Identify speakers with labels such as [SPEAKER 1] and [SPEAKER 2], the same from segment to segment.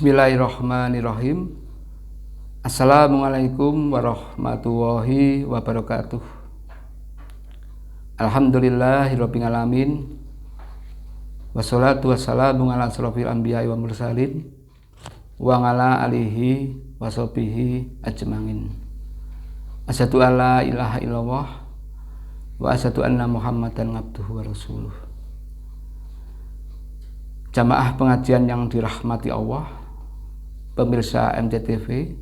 [SPEAKER 1] Bismillahirrahmanirrahim. Assalamualaikum warahmatullahi wabarakatuh. Alhamdulillahirabbil alamin. Wassalatu wassalamu ala asrofil anbiya'i wa mursalin wa ala alihi wa sahbihi ajmain. Asyhadu alla ilaha illallah wa asyhadu anna Muhammadan abduhu wa rasuluh. Jamaah pengajian yang dirahmati Allah, pemirsa MTTV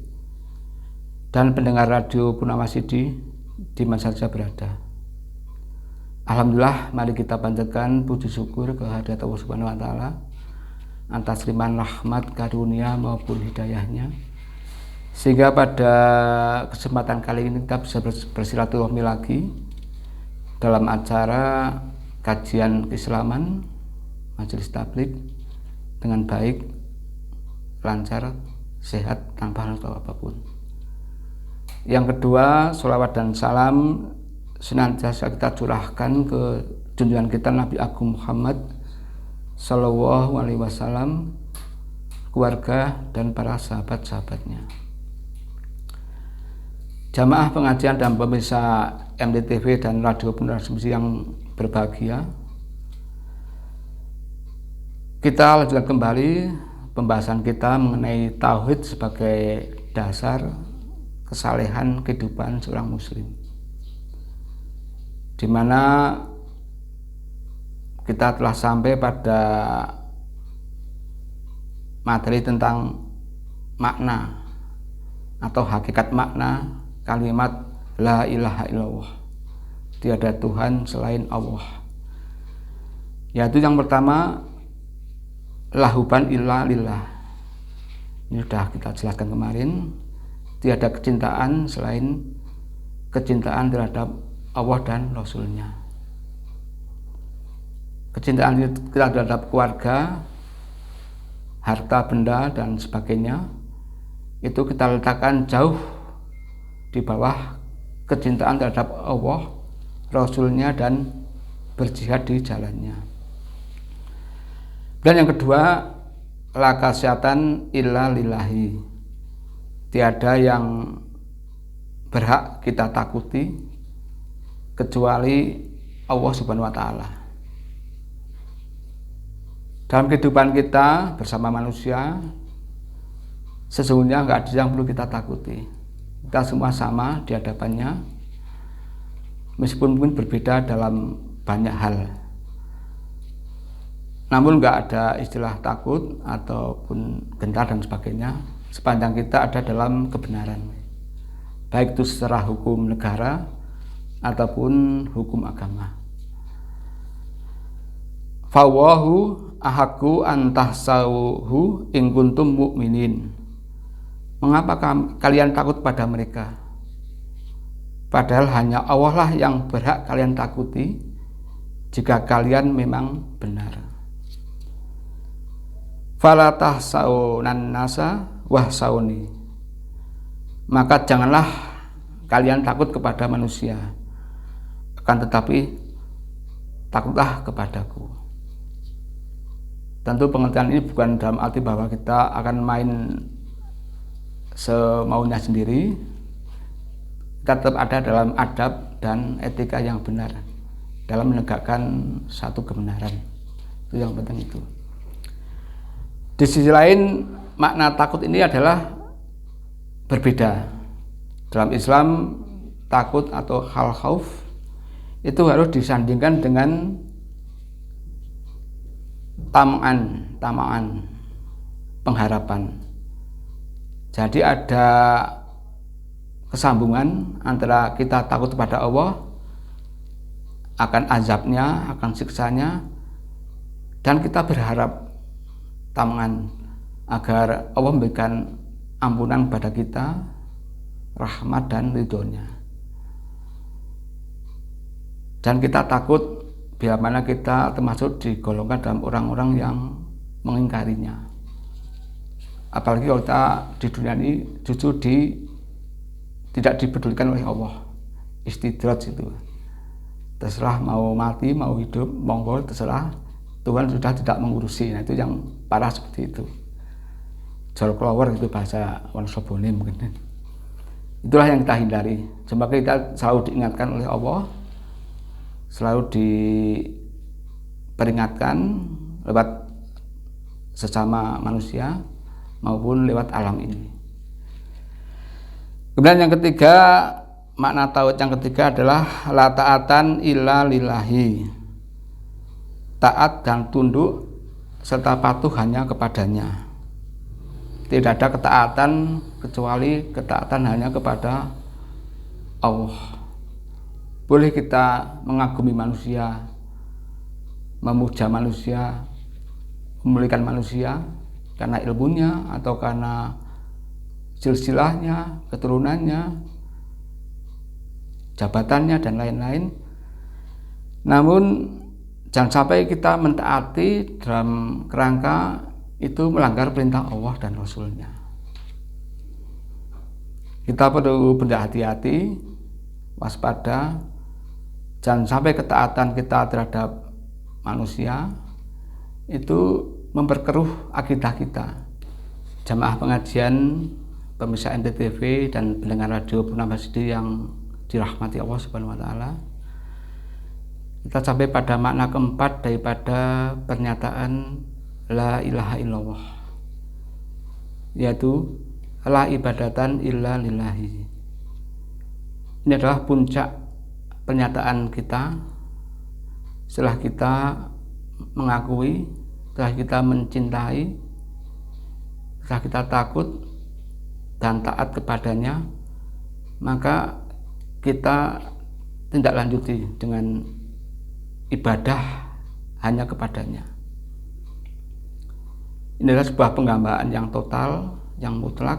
[SPEAKER 1] dan pendengar radio Purnama Sidi di mana saja berada. Alhamdulillah, mari kita panjatkan puji syukur kehadirat Allah Subhanahu wa taala atas limpahan rahmat, karunia maupun hidayahnya, sehingga pada kesempatan kali ini kita bisa bersilaturahmi lagi dalam acara kajian keislaman Majelis Tabligh dengan baik, lancar, sehat, tanpa hal apapun. Yang kedua, sholawat dan salam senantiasa kita curahkan ke junjungan kita Nabi Agung Muhammad Sallallahu Alaihi Wasallam, keluarga dan para sahabat-sahabatnya. Jamaah pengajian dan pemirsa MTTV dan radio Purnama Sidi yang berbahagia, kita lanjutkan kembali pembahasan kita mengenai tauhid sebagai dasar kesalehan kehidupan seorang muslim, di mana kita telah sampai pada materi tentang makna atau hakikat makna kalimat la ilaha illallah, tiada Tuhan selain Allah, yaitu yang pertama, lahuban illa lillah. Ini sudah kita jelaskan kemarin, tiada kecintaan selain kecintaan terhadap Allah dan Rasulnya. Kecintaan kita terhadap keluarga, harta benda dan sebagainya, itu kita letakkan jauh di bawah kecintaan terhadap Allah, Rasulnya, dan berjihad di jalannya. Dan yang kedua, la kasyatan illa lillahi, tiada yang berhak kita takuti kecuali Allah Subhanahu wa taala. Dalam kehidupan kita bersama manusia, sesungguhnya nggak ada yang perlu kita takuti. Kita semua sama di hadapannya, meskipun mungkin berbeda dalam banyak hal. Namun nggak ada istilah takut ataupun gentar dan sebagainya, sepanjang kita ada dalam kebenaran, baik itu secara hukum negara ataupun hukum agama. Fawahu ahaku antahsauhu in kuntum mu'minin. Mengapa kalian takut pada mereka? Padahal hanya Allah lah yang berhak kalian takuti jika kalian memang benar. Fala tahsaunan nasa wahsauni, maka janganlah kalian takut kepada manusia, akan tetapi takutlah kepadaku. Tentu pengertian ini bukan dalam arti bahwa kita akan main semaunya sendiri. Kita tetap ada dalam adab dan etika yang benar dalam menegakkan satu kebenaran. Itu yang penting itu. Di sisi lain, makna takut ini adalah berbeda. Dalam Islam, takut atau hal khauf itu harus disandingkan dengan tamaan, pengharapan. Jadi ada kesambungan antara kita takut kepada Allah akan azabnya, akan siksanya, dan kita berharap tamaan agar Allah memberikan ampunan kepada kita, rahmat dan ridhonya. Dan kita takut bila mana kita termasuk digolongkan dalam orang-orang yang mengingkarinya. Apalagi kalau kita di dunia ini justru tidak dipedulikan oleh Allah. Istidraj itu. Terserah mau mati, mau hidup, monggo terserah. Tuhan sudah tidak mengurusi. Nah, itu yang parah seperti itu. jolklower, itu bahasa Wonosobone mungkin. Itulah yang kita hindari. Semakin kita selalu diingatkan oleh Allah, selalu diperingatkan lewat sesama manusia maupun lewat alam ini. Kemudian yang ketiga, makna tauhid yang ketiga adalah la ta'atan illa lillahi. Taat dan tunduk serta patuh hanya kepadanya. Tidak ada ketaatan kecuali ketaatan hanya kepada Allah. Boleh kita mengagumi manusia, memuja manusia, memuliakan manusia karena ilmunya atau karena silsilahnya, keturunannya, jabatannya, dan lain-lain. Namun jangan sampai kita mentaati dalam kerangka itu melanggar perintah Allah dan Rasulnya. Kita perlu berhati-hati, waspada, jangan sampai ketaatan kita terhadap manusia itu memperkeruh akidah kita. Jamaah pengajian pemirsa NTTV dan pendengar radio Purnama Sidi yang dirahmati Allah Subhanahu wa taala. Kita sampai pada makna keempat daripada pernyataan la ilaha illallah, yaitu la ibadatan illa lillahi. Ini adalah puncak pernyataan kita setelah kita mengakui, setelah kita mencintai, setelah kita takut dan taat kepadanya, maka kita tindak lanjuti dengan ibadah hanya kepadanya. Ini adalah sebuah penghambaan yang total, yang mutlak,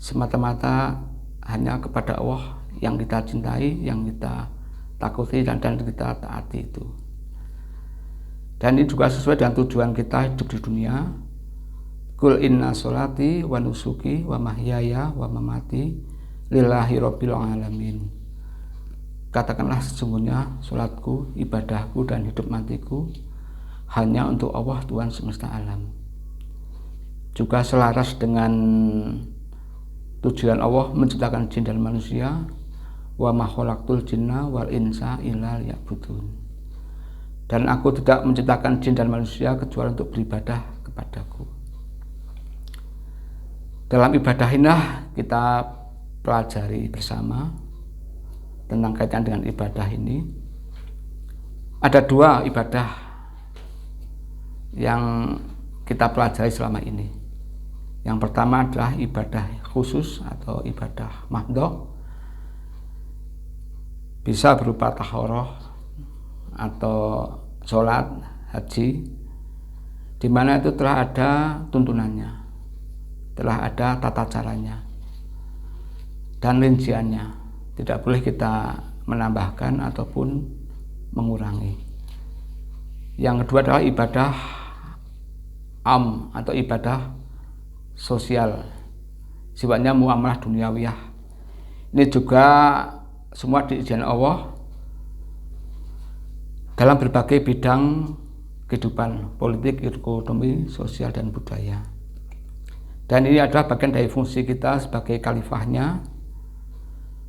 [SPEAKER 1] semata-mata hanya kepada Allah yang kita cintai, yang kita takuti, dan kita taati itu. Dan ini juga sesuai dengan tujuan kita hidup di dunia. Qul inna sholati wa nusuki wa mahyaya wa mamati lillahi rabbil alamin. Katakanlah sesungguhnya sholatku, ibadahku, dan hidup matiku hanya untuk Allah, Tuhan semesta alam. Juga selaras dengan tujuan Allah menciptakan jin dan manusia, wa ma khalaqtul jinna wal insa illa liya'budun. Dan aku tidak menciptakan jin dan manusia kecuali untuk beribadah kepadaku. Dalam ibadah ini kita pelajari bersama tentang kaitan dengan ibadah ini. Ada dua ibadah yang kita pelajari selama ini. Yang pertama adalah ibadah khusus atau ibadah mahdhah, bisa berupa tahoroh atau sholat, haji, di mana itu telah ada tuntunannya, telah ada tata caranya dan rinciannya. Tidak boleh kita menambahkan ataupun mengurangi. Yang kedua adalah ibadah atau ibadah sosial, sifatnya muamalah duniawiyah. Ini juga semua diizinkan Allah dalam berbagai bidang kehidupan politik, ekonomi, sosial, dan budaya. Dan ini adalah bagian dari fungsi kita sebagai khalifahnya.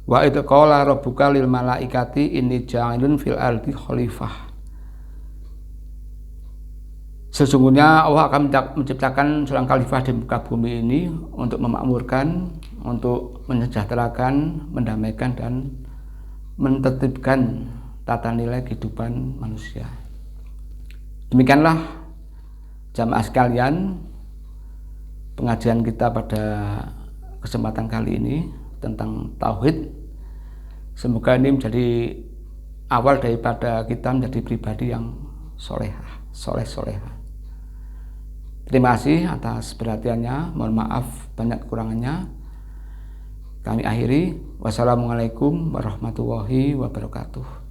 [SPEAKER 1] Wa idh qala rabbuka lil malaikati inni ja'ilun fil ardi khalifah. Sesungguhnya Allah akan menciptakan seorang khalifah di muka bumi ini untuk memakmurkan, untuk mensejahterakan, mendamaikan, dan mentertibkan tata nilai kehidupan manusia. Demikianlah jamaah sekalian, pengajian kita pada kesempatan kali ini tentang tauhid. Semoga ini menjadi awal daripada kita menjadi pribadi yang soleh-solehah. Terima kasih atas perhatiannya. Mohon maaf banyak kekurangannya. Kami akhiri. Wassalamualaikum warahmatullahi wabarakatuh.